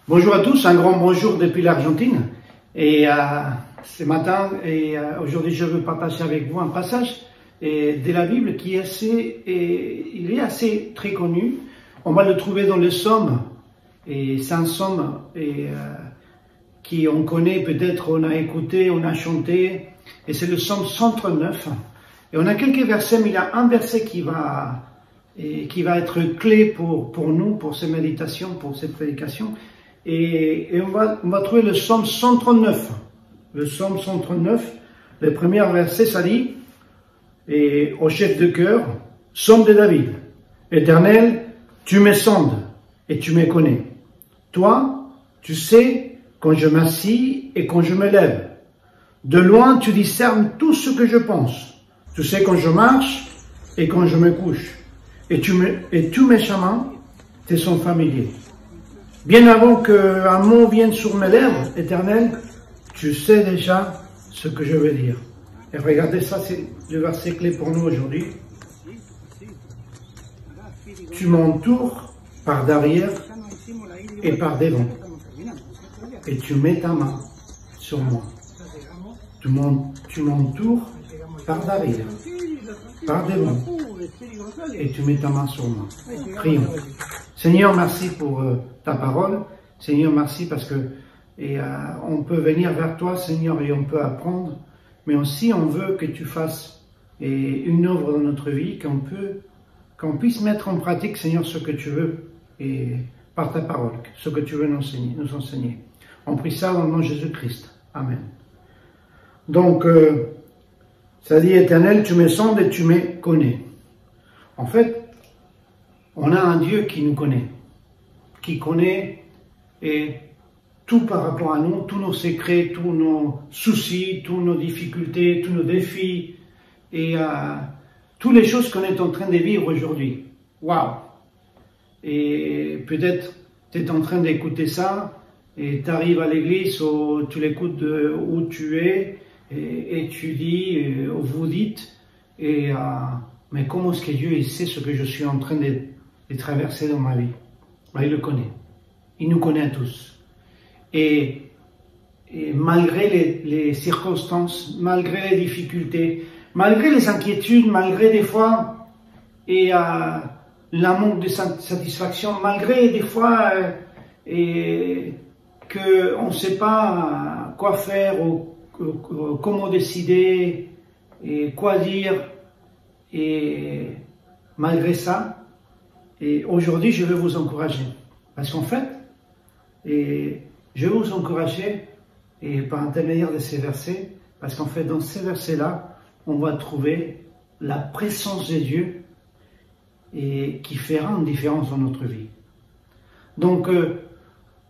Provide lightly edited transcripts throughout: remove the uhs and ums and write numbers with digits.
Bonjour à tous, un grand bonjour depuis l'Argentine. Et ce matin et aujourd'hui, je veux partager avec vous un passage de la Bible qui est il est assez très connu. On va le trouver dans le Psaume, et c'est un psaume qui on connaît peut-être, on a écouté, on a chanté, et c'est le Psaume 139. Et on a quelques versets, mais il y a un verset qui va être clé pour nous, pour ces méditations, pour cette prédication. Et on va trouver le Psaume 139. Le Psaume 139, le premier verset, ça dit, et au chef de chœur, Psaume de David. Éternel, tu me sondes et tu me connais. Toi, tu sais quand je m'assis et quand je me lève. De loin, tu discernes tout ce que je pense. Tu sais quand je marche et quand je me couche. Et tous mes chemins te sont familiers. Bien avant qu'un mot vienne sur mes lèvres, Éternel, tu sais déjà ce que je veux dire. Et regardez ça, c'est le verset clé pour nous aujourd'hui. Tu m'entoures par derrière et par devant. Et tu mets ta main sur moi. Tu m'entoures par derrière, par devant. Et tu mets ta main sur moi. Prions. Seigneur, merci pour ta parole. Seigneur, merci parce que on peut venir vers toi, Seigneur, et on peut apprendre. Mais aussi, on veut que tu fasses une œuvre dans notre vie, qu'on puisse mettre en pratique, Seigneur, ce que tu veux, et par ta parole, ce que tu veux nous enseigner. On prie ça dans le nom de Jésus-Christ. Amen. Donc, ça dit, Éternel, tu me sondes et tu me connais. En fait, on a un Dieu qui nous connaît, qui connaît tout par rapport à nous, tous nos secrets, tous nos soucis, toutes nos difficultés, tous nos défis, et toutes les choses qu'on est en train de vivre aujourd'hui. Waouh! Et peut-être tu es en train d'écouter ça, et tu arrives à l'église, ou tu l'écoutes où tu es, et tu dis, vous dites, mais comment est-ce que Dieu il sait ce que je suis en train de traverser dans ma vie? Ben, il le connaît. Il nous connaît à tous. Et malgré les circonstances, malgré les difficultés, malgré les inquiétudes, malgré des fois la manque de satisfaction, malgré des fois qu'on ne sait pas quoi faire ou comment décider et quoi dire, et malgré ça, et aujourd'hui, je veux vous encourager. Parce qu'en fait, je veux vous encourager par l'intermédiaire de ces versets, parce qu'en fait, dans ces versets-là, on va trouver la présence de Dieu qui fera une différence dans notre vie. Donc,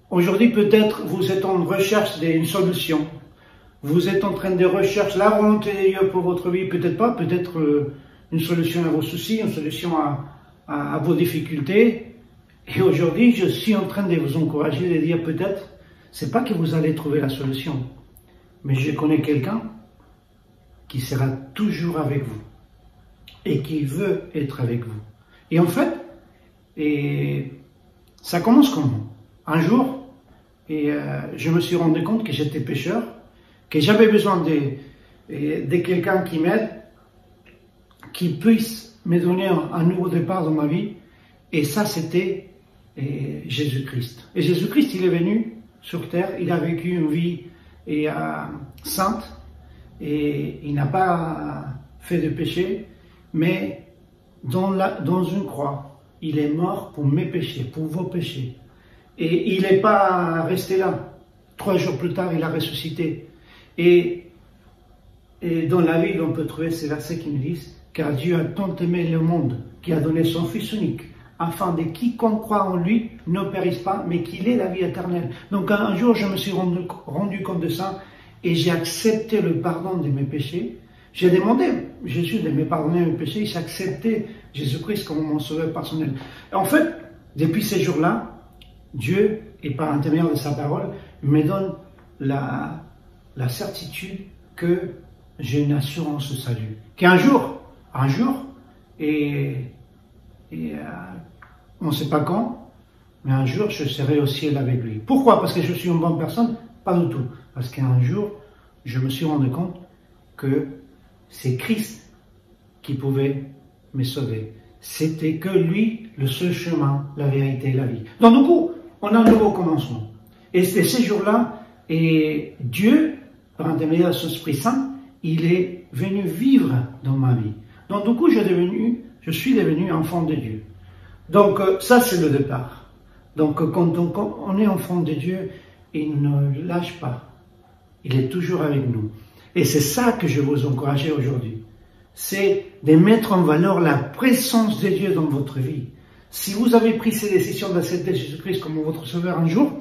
aujourd'hui, peut-être, vous êtes en recherche d'une solution. Vous êtes en train de rechercher la volonté de Dieu pour votre vie. Peut-être pas, peut-être une solution à vos soucis, une solution à vos difficultés. Et aujourd'hui, je suis en train de vous encourager, de dire peut-être, c'est pas que vous allez trouver la solution, mais je connais quelqu'un qui sera toujours avec vous et qui veut être avec vous. Et en fait, ça commence comme un jour, je me suis rendu compte que j'étais pécheur, que j'avais besoin de quelqu'un qui m'aide, qui puisse me donner un nouveau départ dans ma vie, et ça c'était Jésus-Christ. Et Jésus-Christ, il est venu sur terre, il a vécu une vie sainte, et il n'a pas fait de péché, mais dans une croix, il est mort pour mes péchés, pour vos péchés. Et il n'est pas resté là. 3 jours plus tard, il a ressuscité. Et dans la Bible, on peut trouver ces versets qui nous disent « Car Dieu a tant aimé le monde, qui a donné son Fils unique, afin de quiconque croit en lui ne périsse pas, mais qu'il ait la vie éternelle. » Donc un jour, je me suis rendu compte de ça, et j'ai accepté le pardon de mes péchés. J'ai demandé à Jésus de me pardonner mes péchés, j'ai accepté Jésus-Christ comme mon sauveur personnel. Et en fait, depuis ces jours-là, Dieu, et par l'intermédiaire de sa parole, me donne la certitude que j'ai une assurance de salut. Qu'un jour, on ne sait pas quand, mais un jour je serai au ciel avec lui. Pourquoi? Parce que je suis une bonne personne? Pas du tout. Parce qu'un jour, je me suis rendu compte que c'est Christ qui pouvait me sauver. C'était que lui, le seul chemin, la vérité et la vie. Donc du coup, on a un nouveau commencement. Et c'est ces jours-là, et Dieu, par l'intermédiaire de son Esprit Saint, il est venu vivre dans ma vie. Donc du coup, je suis devenu enfant de Dieu. Donc ça, c'est le départ. Donc quand on est enfant de Dieu, il ne lâche pas. Il est toujours avec nous. Et c'est ça que je veux vous encourager aujourd'hui. C'est de mettre en valeur la présence de Dieu dans votre vie. Si vous avez pris ces décisions d'accepter Jésus-Christ comme votre sauveur un jour,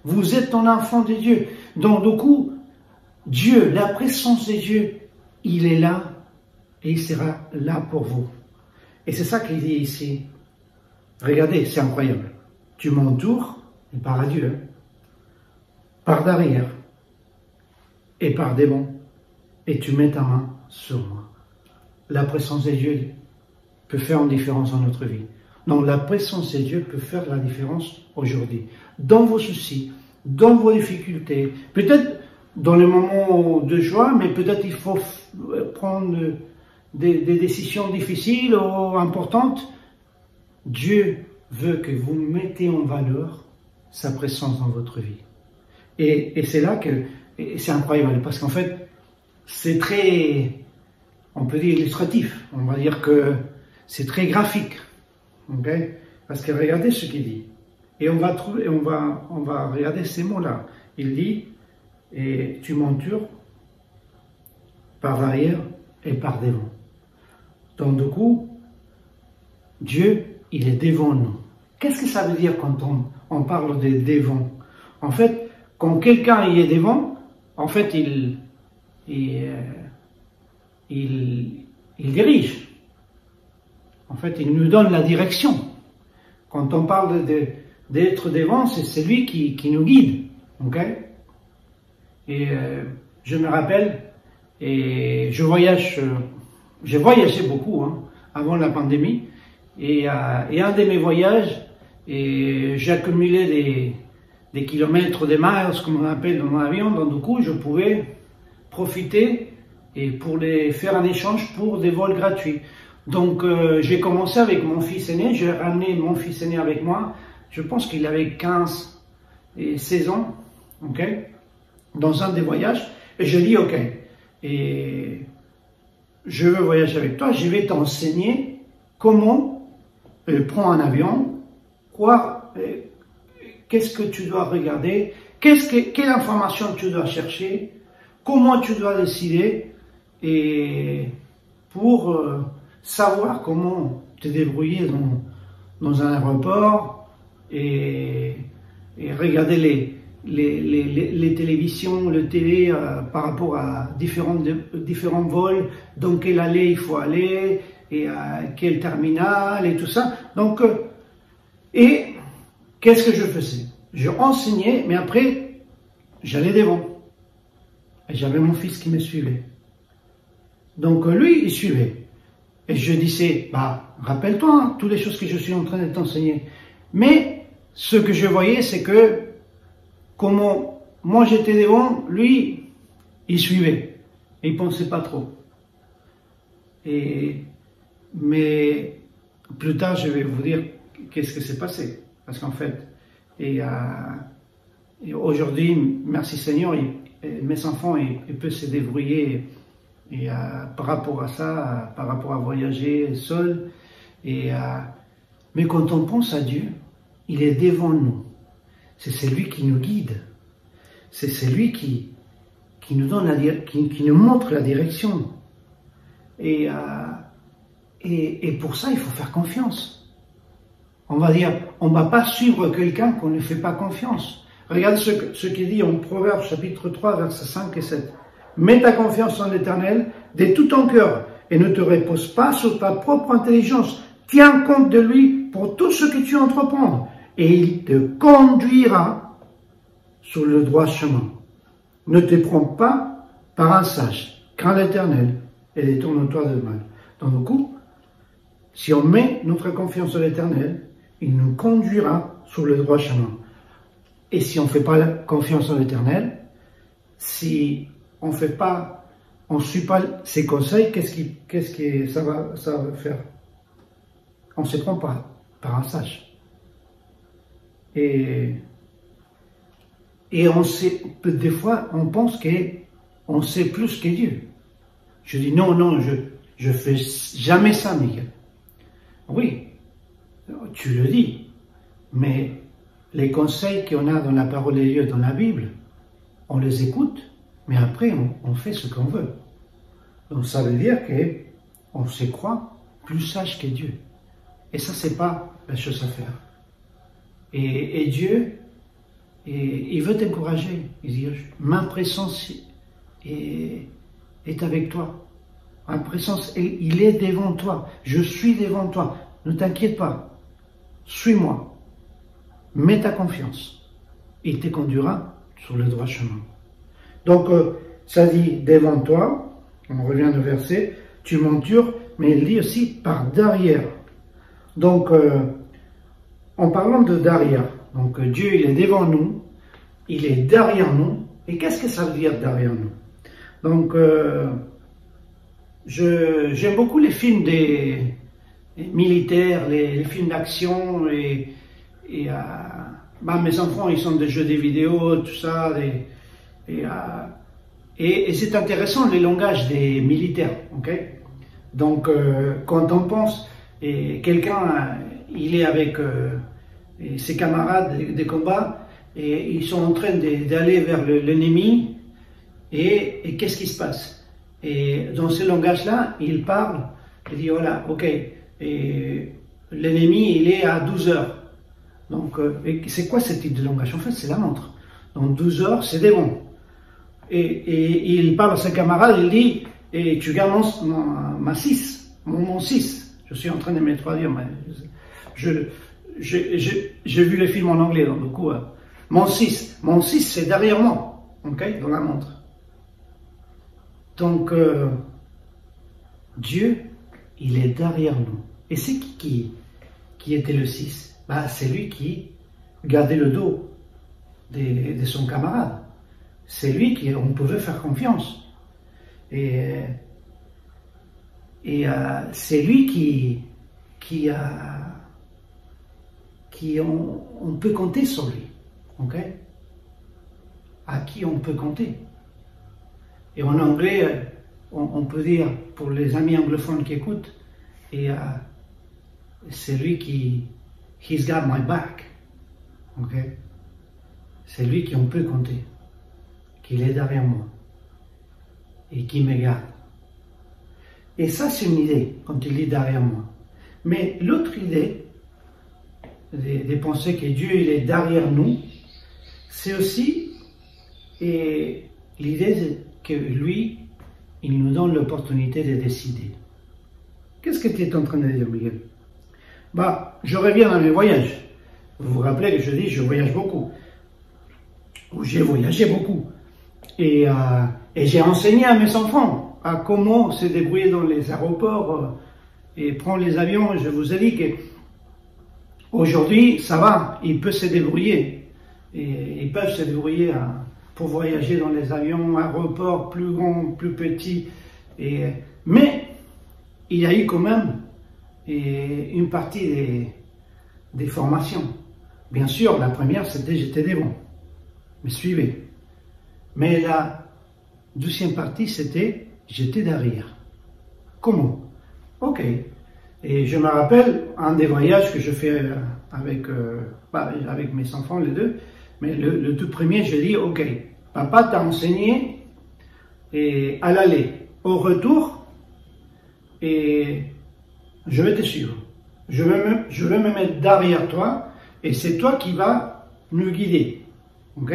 vous êtes un enfant de Dieu. Donc du coup, Dieu, la présence de Dieu, il est là et il sera là pour vous. Et c'est ça qu'il dit ici. Regardez, c'est incroyable. Tu m'entoures, il part à Dieu, par derrière et par devant, et tu mets ta main sur moi. La présence de Dieu peut faire une différence dans notre vie. Donc la présence de Dieu peut faire la différence aujourd'hui. Dans vos soucis, dans vos difficultés, peut-être dans les moments de joie, mais peut-être il faut prendre des décisions difficiles ou importantes. Dieu veut que vous mettez en valeur sa présence dans votre vie. Et c'est là que c'est incroyable, parce qu'en fait, c'est très, on peut dire illustratif, on va dire que c'est très graphique, okay? Parce que regardez ce qu'il dit. Et on va regarder ces mots-là. Il dit, et tu m'entoures par l'arrière et par devant. Donc du coup, Dieu, il est devant nous. Qu'est-ce que ça veut dire quand on parle de devant? En fait, quand quelqu'un y est devant, en fait, il dirige. En fait, il nous donne la direction. Quand on parle d'être devant, c'est lui qui nous guide. Okay? Et je me rappelle, et j'ai voyagé beaucoup avant la pandémie, et un de mes voyages, j'ai accumulé des kilomètres, des miles, comme on appelle dans mon avion, donc du coup je pouvais profiter et pour les faire un échange pour des vols gratuits. Donc j'ai commencé avec mon fils aîné, j'ai ramené mon fils aîné avec moi, je pense qu'il avait 15 et 16 ans, okay, dans un des voyages, et je dis ok, et je veux voyager avec toi, je vais t'enseigner comment prendre un avion, qu'est-ce que tu dois regarder, quelle information tu dois chercher, comment tu dois décider, et pour savoir comment te débrouiller dans un aéroport et regarder les télévisions, le télé par rapport à différents vols, dans quelle allée il faut aller, et à quel terminal, et tout ça. Donc, et qu'est-ce que je faisais? Je enseignais, mais après, j'allais devant. Et j'avais mon fils qui me suivait. Donc lui, il suivait. Et je disais, bah, rappelle-toi, toutes les choses que je suis en train de t'enseigner. Mais ce que je voyais, c'est que, comment moi j'étais devant, lui, il suivait. Et il pensait pas trop. Mais plus tard, je vais vous dire qu'est-ce que s'est passé. Parce qu'en fait, et aujourd'hui, merci Seigneur, mes enfants, ils peuvent se débrouiller par rapport à ça, par rapport à voyager seul. Mais quand on pense à Dieu, il est devant nous. C'est celui qui nous guide. C'est celui qui nous donne qui nous montre la direction. Et pour ça, il faut faire confiance. On va dire, on ne va pas suivre quelqu'un qu'on ne fait pas confiance. Regarde ce qu'il dit en Proverbes chapitre 3, versets 5 et 7. Mets ta confiance en l'Éternel de tout ton cœur et ne te repose pas sur ta propre intelligence. Tiens compte de lui pour tout ce que tu entreprends et il te conduira sur le droit chemin. Ne te prends pas par un sage, crains l'Éternel et détourne-toi de mal. Donc du coup, si on met notre confiance en l'Éternel, il nous conduira sur le droit chemin. Et si on ne fait pas confiance en l'Éternel, si on ne fait pas, on ne suit pas ses conseils, qu'est-ce que ça va faire? On se prend par un sage. Et on sait, des fois, on pense qu'on sait plus que Dieu. Je dis non, je fais jamais ça, Miguel. Oui, tu le dis, mais les conseils qu'on a dans la parole de Dieu, dans la Bible, on les écoute, mais après, on fait ce qu'on veut. Donc ça veut dire qu'on se croit plus sage que Dieu. Et ça, c'est pas la chose à faire. Et Dieu, il veut t'encourager. Il dit, ma présence est avec toi. Ma présence, il est devant toi. Je suis devant toi. Ne t'inquiète pas. Suis-moi. Mets ta confiance. Il te conduira sur le droit chemin. Donc, ça dit devant toi. On revient au verset. Tu m'entures, mais il dit aussi par derrière. Donc, en parlant de derrière, donc Dieu, il est devant nous, il est derrière nous. Et qu'est-ce que ça veut dire derrière nous? Donc, j'aime beaucoup les films des militaires, les films d'action, et mes enfants, ils sont des jeux de vidéo, tout ça, et c'est intéressant le langage des militaires, ok? Donc, quand on pense, quelqu'un, il est avec ses camarades de combat, et ils sont en train d'aller vers l'ennemi, et qu'est-ce qui se passe? Et dans ce langage-là, il parle, il dit, voilà, ok, l'ennemi, il est à 12 heures. Donc, c'est quoi ce type de langage? En fait, c'est la montre. Donc, 12 heures, c'est des bons. Et il parle à ses camarades, il dit, et tu gardes ma 6, mon 6. Je suis en train de me traduire, mais j'ai vu les films en anglais, donc du coup, mon 6, c'est derrière moi, ok, dans la montre. Donc, Dieu, il est derrière nous. Et c'est qui était le 6? C'est lui qui gardait le dos de son camarade. C'est lui on pouvait faire confiance. Et c'est lui on peut compter sur lui. Ok? À qui on peut compter? Et en anglais, on peut dire, pour les amis anglophones qui écoutent, c'est lui he's got my back. Ok? C'est lui on peut compter, qu'il est derrière moi et qui me garde. Et ça, c'est une idée, quand il est derrière moi. Mais l'autre idée, de penser que Dieu, il est derrière nous, c'est aussi l'idée que lui, il nous donne l'opportunité de décider. Qu'est-ce que tu es en train de dire, Miguel? Je reviens à mes voyages. Vous vous rappelez que je dis, je voyage beaucoup. Ou j'ai voyagé beaucoup. Et j'ai enseigné à mes enfants à comment se débrouiller dans les aéroports et prendre les avions. Je vous ai dit que aujourd'hui, ça va, ils peuvent se débrouiller. Et ils peuvent se débrouiller pour voyager dans les avions, aéroports plus grands, plus petits. Mais il y a eu quand même une partie des formations. Bien sûr, la première, c'était j'étais devant. Me suivez. Mais la deuxième partie, c'était j'étais derrière. Comment? Ok. Et je me rappelle un des voyages que je fais avec mes enfants, les deux. Mais le tout premier, j'ai dit, ok, papa t'a enseigné à l'aller, au retour, et je vais te suivre. Je vais me mettre derrière toi, et c'est toi qui vas nous guider. Ok?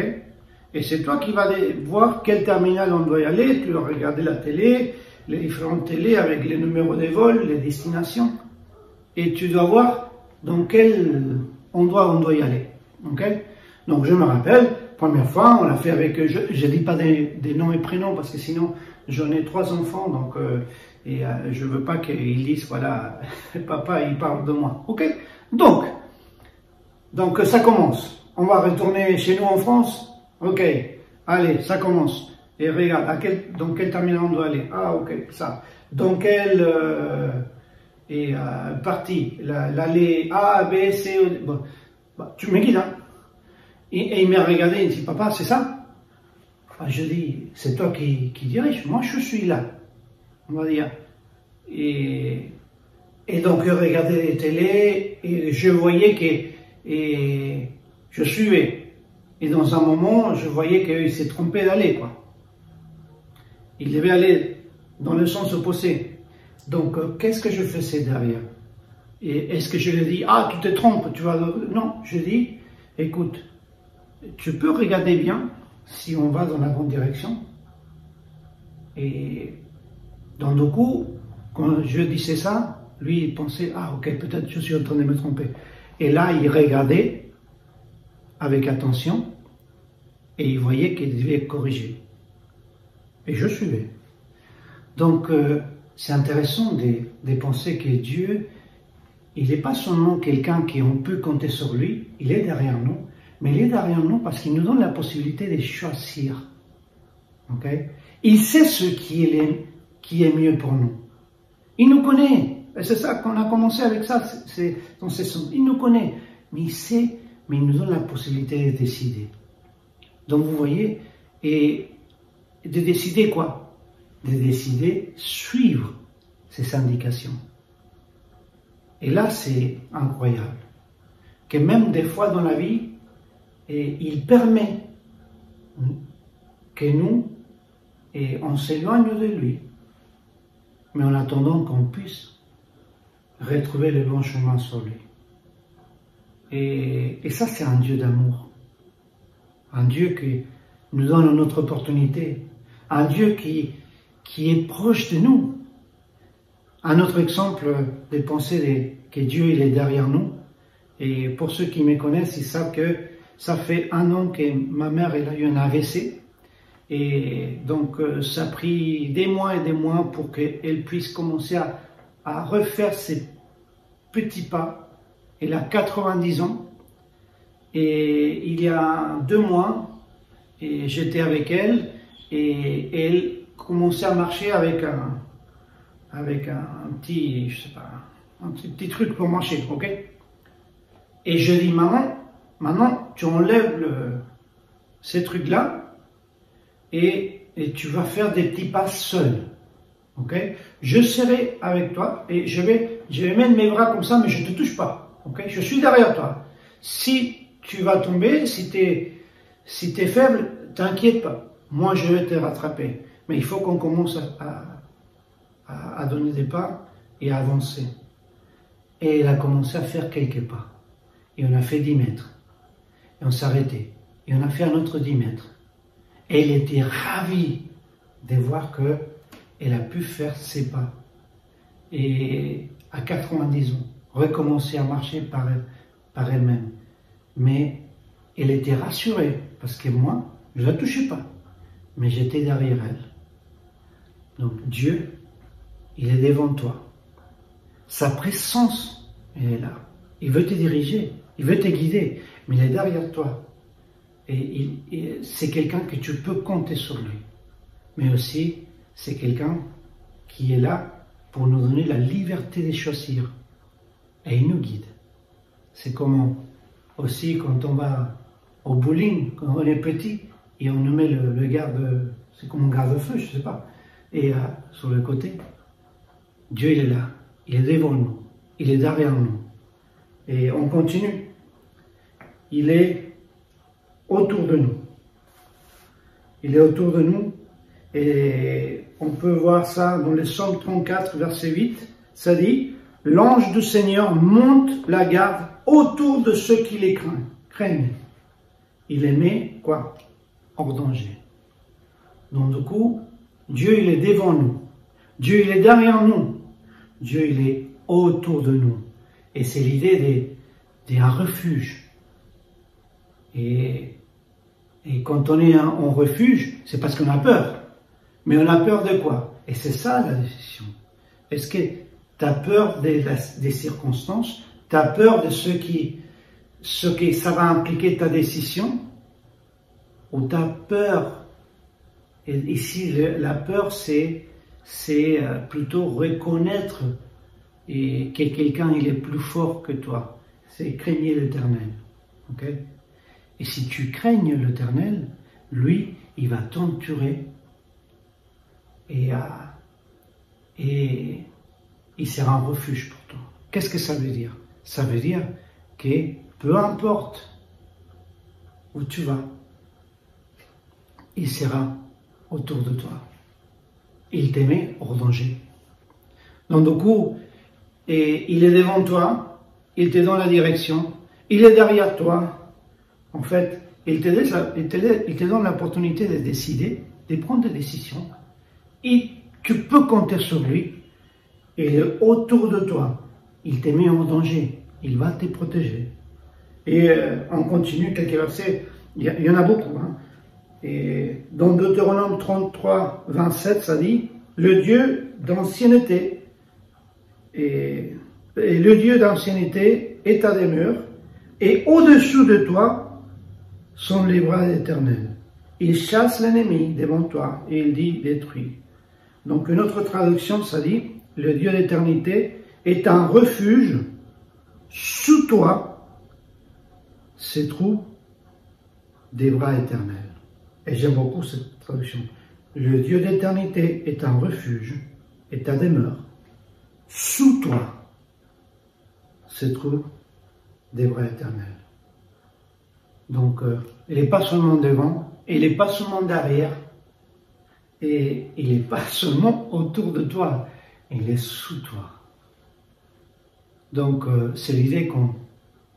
Et c'est toi qui vas voir quel terminal on doit y aller. Tu vas regarder la télé, les différentes télés avec les numéros des vols, les destinations. Et tu dois voir dans quel endroit on doit y aller. Ok? Donc je me rappelle, première fois, on l'a fait avec, je ne dis pas des noms et prénoms parce que sinon j'en ai 3 enfants, donc je ne veux pas qu'ils disent, voilà, papa il parle de moi. Ok? Donc, Donc ça commence. On va retourner chez nous en France. Ok, allez, ça commence. Et regarde, dans quel terminal on doit aller. Ah ok, ça. Dans quelle partie, l'allée A, B, C, bon, bah, tu me guides, hein. Et il m'a regardé, il dit, papa, c'est ça? Ah, je dis, c'est toi qui dirige, moi je suis là, on va dire. Et donc je regardais les télés et je voyais que je suivais. Et dans un moment, je voyais qu'il s'est trompé d'aller, quoi. Il devait aller dans le sens opposé. Donc, qu'est-ce que je faisais derrière? Et est-ce que je lui dis, ah, tu te trompes, tu vas... Non, je dis, écoute, tu peux regarder bien si on va dans la bonne direction. Et dans le coup, quand je disais ça, lui, il pensait, ah, ok, peut-être je suis en train de me tromper. Et là, il regardait avec attention et il voyait qu'il devait corriger. Et je suivais. Donc, c'est intéressant de penser que Dieu, il n'est pas seulement quelqu'un qu'on peut compter sur lui, il est derrière nous, mais il est derrière nous parce qu'il nous donne la possibilité de choisir. Okay? Il sait ce qui est mieux pour nous. Il nous connaît. Et c'est ça qu'on a commencé avec ça, dans ces sons. Il nous connaît, mais il sait, mais il nous donne la possibilité de décider. Donc vous voyez, et de décider quoi? De décider suivre ces indications. Et là, c'est incroyable. Que même des fois dans la vie, il permet que nous, on s'éloigne de lui. Mais en attendant qu'on puisse retrouver le bon chemin sur lui. Et ça, c'est un Dieu d'amour. Un Dieu qui nous donne une autre opportunité. Un Dieu qui est proche de nous. Un autre exemple de penser que Dieu il est derrière nous. Et pour ceux qui me connaissent, ils savent que ça fait 1 an que ma mère elle a eu un AVC. Et donc ça a pris des mois et des mois pour qu'elle puisse commencer à refaire ses petits pas. Elle a 90 ans. Et il y a 2 mois, j'étais avec elle et elle commençait à marcher avec un petit, je sais pas, un petit truc pour marcher, ok? Et je dis, maman, maintenant tu enlèves ces trucs-là et tu vas faire des petits pas seul, ok? Je serai avec toi et je vais mettre mes bras comme ça, mais je ne te touche pas, ok? Je suis derrière toi. Si tu vas tomber, si t'es faible, t'inquiète pas. Moi, je vais te rattraper. Mais il faut qu'on commence à donner des pas et à avancer. Et elle a commencé à faire quelques pas. Et on a fait 10 mètres. Et on s'est arrêté. Et on a fait un autre 10 mètres. Et elle était ravie de voir qu'elle a pu faire ses pas. Et à 90 ans, recommencer à marcher par elle-même. Mais elle était rassurée, parce que moi, je ne la touchais pas, mais j'étais derrière elle. Donc Dieu, il est devant toi. Sa présence, elle est là. Il veut te diriger, il veut te guider, mais il est derrière toi. Et c'est quelqu'un que tu peux compter sur lui. Mais aussi, c'est quelqu'un qui est là pour nous donner la liberté de choisir. Et il nous guide. C'est comment aussi quand on va au bowling, quand on est petit, et on nous met le garde, c'est comme un garde-feu, je ne sais pas, et sur le côté, Dieu il est là, il est devant nous, il est derrière nous. Et on continue. Il est autour de nous. Il est autour de nous, et on peut voir ça dans le Psaume 34, verset 8, ça dit, « L'ange du Seigneur monte la garde autour de ceux qui les craignent. Il les met, quoi? Hors danger. » Donc du coup, Dieu il est devant nous. Dieu il est derrière nous. Dieu il est autour de nous. Et c'est l'idée d'un refuge. Et quand on est en refuge, c'est parce qu'on a peur. Mais on a peur de quoi? Et c'est ça la décision. Est-ce que tu as peur des circonstances? Tu as peur de ceux qui ce que ça va impliquer ta décision, ou ta peur. Et ici, la peur, c'est plutôt reconnaître que quelqu'un il est plus fort que toi. C'est craigner l'Éternel. Okay? Et si tu craignes l'Éternel, lui, il va t'entourer et il sera un refuge pour toi. Qu'est-ce que ça veut dire? Ça veut dire que peu importe où tu vas, il sera autour de toi. Il te met hors danger. Donc du coup, il est devant toi, il te donne la direction, il est derrière toi. En fait, il te donne l'opportunité de décider, de prendre des décisions. Et tu peux compter sur lui. Il est autour de toi. Il te met en danger. Il va te protéger. Et on continue quelques versets. Il y en a beaucoup. Hein. Et dans Deutéronome 33, 27, ça dit « Le Dieu d'ancienneté et le Dieu d'ancienneté est ta demeure, et au-dessous de toi sont les bras de l'Éternel. Il chasse l'ennemi devant toi, et il dit « détruit ». Donc une autre traduction, ça dit « Le Dieu d'éternité est un refuge, sous toi se trouvent des bras éternels ». Et j'aime beaucoup cette traduction. Le Dieu d'éternité est un refuge, est ta demeure. Sous toi se trouvent des bras éternels. Donc, il n'est pas seulement devant, il n'est pas seulement derrière, et il n'est pas seulement autour de toi, il est sous toi. Donc, c'est l'idée qu'on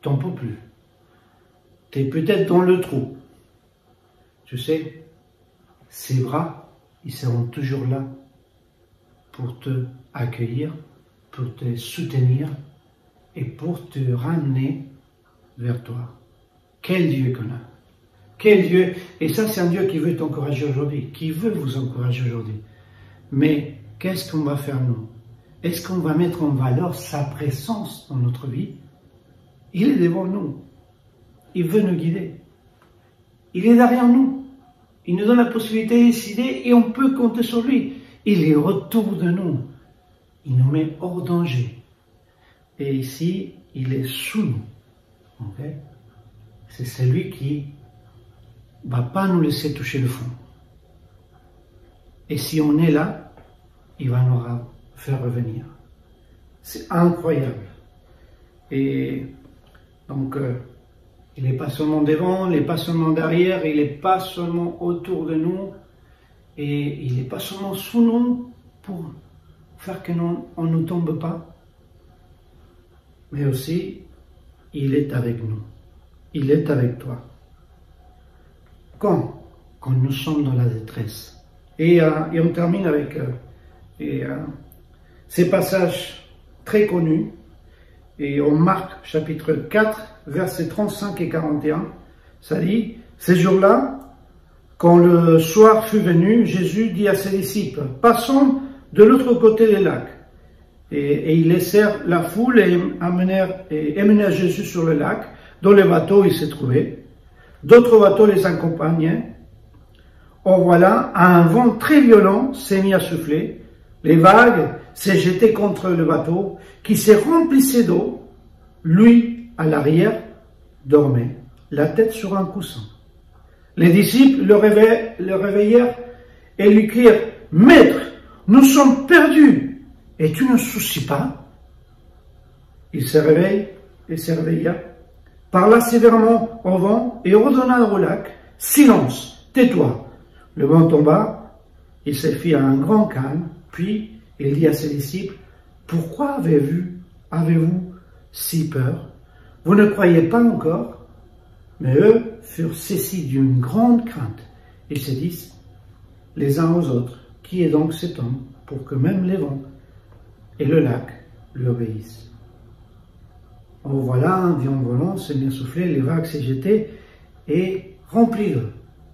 t'en peut plus. Tu es peut-être dans le trou. Tu sais, ses bras, ils seront toujours là pour te accueillir, pour te soutenir et pour te ramener vers toi. Quel Dieu qu'on a! Quel Dieu! Et ça, c'est un Dieu qui veut t'encourager aujourd'hui, qui veut vous encourager aujourd'hui. Mais qu'est-ce qu'on va faire nous? Est-ce qu'on va mettre en valeur sa présence dans notre vie? Il est devant nous. Il veut nous guider. Il est derrière nous. Il nous donne la possibilité de décider et on peut compter sur lui. Il est autour de nous. Il nous met hors danger. Et ici, il est sous nous. Okay? C'est celui qui ne va pas nous laisser toucher le fond. Et si on est là, il va nous faire revenir. C'est incroyable. Et donc, il n'est pas seulement devant, il n'est pas seulement derrière, il n'est pas seulement autour de nous, et il n'est pas seulement sous nous pour faire que on ne tombe pas, mais aussi, il est avec nous. Il est avec toi. Quand nous sommes dans la détresse. Et on termine avec ces passages très connus. Et on Marc chapitre 4, versets 35 et 41. Ça dit, ces jours-là, quand le soir fut venu, Jésus dit à ses disciples, passons de l'autre côté des lacs. Et ils laissèrent la foule et emmenèrent Jésus sur le lac, dans le bateau il se trouvait. D'autres bateaux les accompagnaient. Or voilà, un vent très violent s'est mis à souffler. Les vagues s'est jetées contre le bateau, qui se remplissait d'eau. Lui, à l'arrière, dormait, la tête sur un coussin. Les disciples le réveillèrent et lui crièrent, « Maître, nous sommes perdus, et tu ne soucies pas ?» Il se réveilla, parla sévèrement au vent et ordonna au lac, « Silence, tais-toi !» Le vent tomba, il se fit un grand calme, puis il dit à ses disciples, « Pourquoi avez-vous si peur? Vous ne croyez pas encore ?» Mais eux furent saisis d'une grande crainte. Ils se disent les uns aux autres, « Qui est donc cet homme pour que même les vents et le lac lui obéissent ?» En voilà, un vent volant s'est mis à souffler, les vagues s'est jetées et remplies d'eau.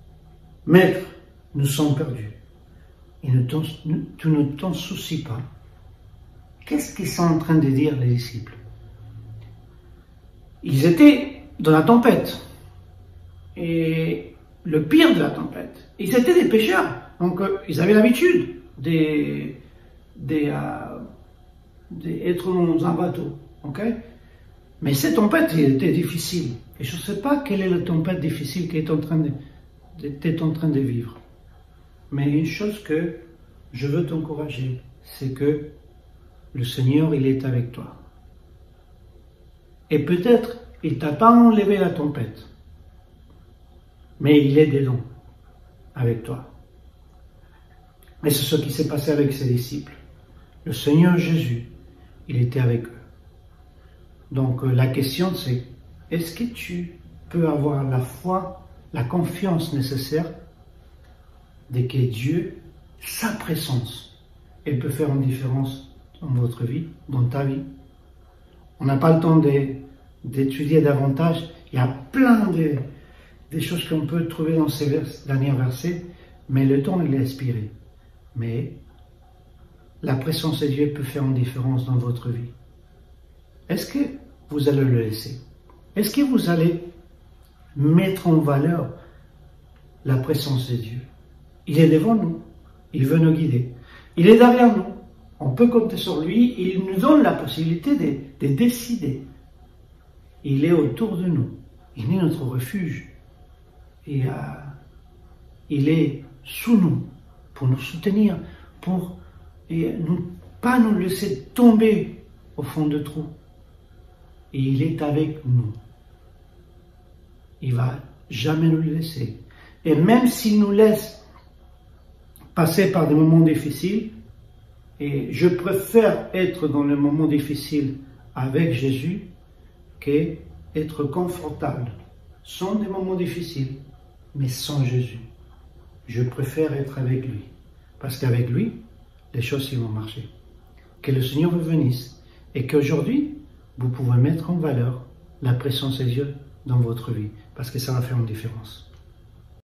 « Maître, nous sommes perdus. Et tu ne t'en soucies pas. » Qu'est-ce qu'ils sont en train de dire, les disciples? Ils étaient dans la tempête. Et le pire de la tempête. Ils étaient des pêcheurs, donc ils avaient l'habitude d'être dans un bateau. Okay? Mais cette tempête était difficile. Et je ne sais pas quelle est la tempête difficile que tu es en train de vivre. Mais une chose que je veux t'encourager, c'est que le Seigneur, il est avec toi. Et peut-être, il ne t'a pas enlevé la tempête, mais il est dedans, avec toi. Et c'est ce qui s'est passé avec ses disciples. Le Seigneur Jésus, il était avec eux. Donc la question c'est, est-ce que tu peux avoir la foi, la confiance nécessaire de que Dieu, sa présence, elle peut faire une différence dans votre vie, dans ta vie. On n'a pas le temps d'étudier davantage. Il y a plein de choses qu'on peut trouver dans ces derniers versets, mais le temps il est expiré. Mais la présence de Dieu peut faire une différence dans votre vie. Est-ce que vous allez le laisser? Est-ce que vous allez mettre en valeur la présence de Dieu? Il est devant nous, il veut nous guider. Il est derrière nous, on peut compter sur lui, il nous donne la possibilité de décider. Il est autour de nous, il est notre refuge. Et il est sous nous, pour nous soutenir, pour pas nous laisser tomber au fond de trou. Et il est avec nous. Il ne va jamais nous laisser. Et même s'il nous laisse passer par des moments difficiles, et je préfère être dans les moments difficiles avec Jésus qu'être confortable sans des moments difficiles, mais sans Jésus. Je préfère être avec lui, parce qu'avec lui, les choses vont marcher. Que le Seigneur vous bénisse et qu'aujourd'hui, vous pouvez mettre en valeur la présence de Dieu dans votre vie, parce que ça va faire une différence.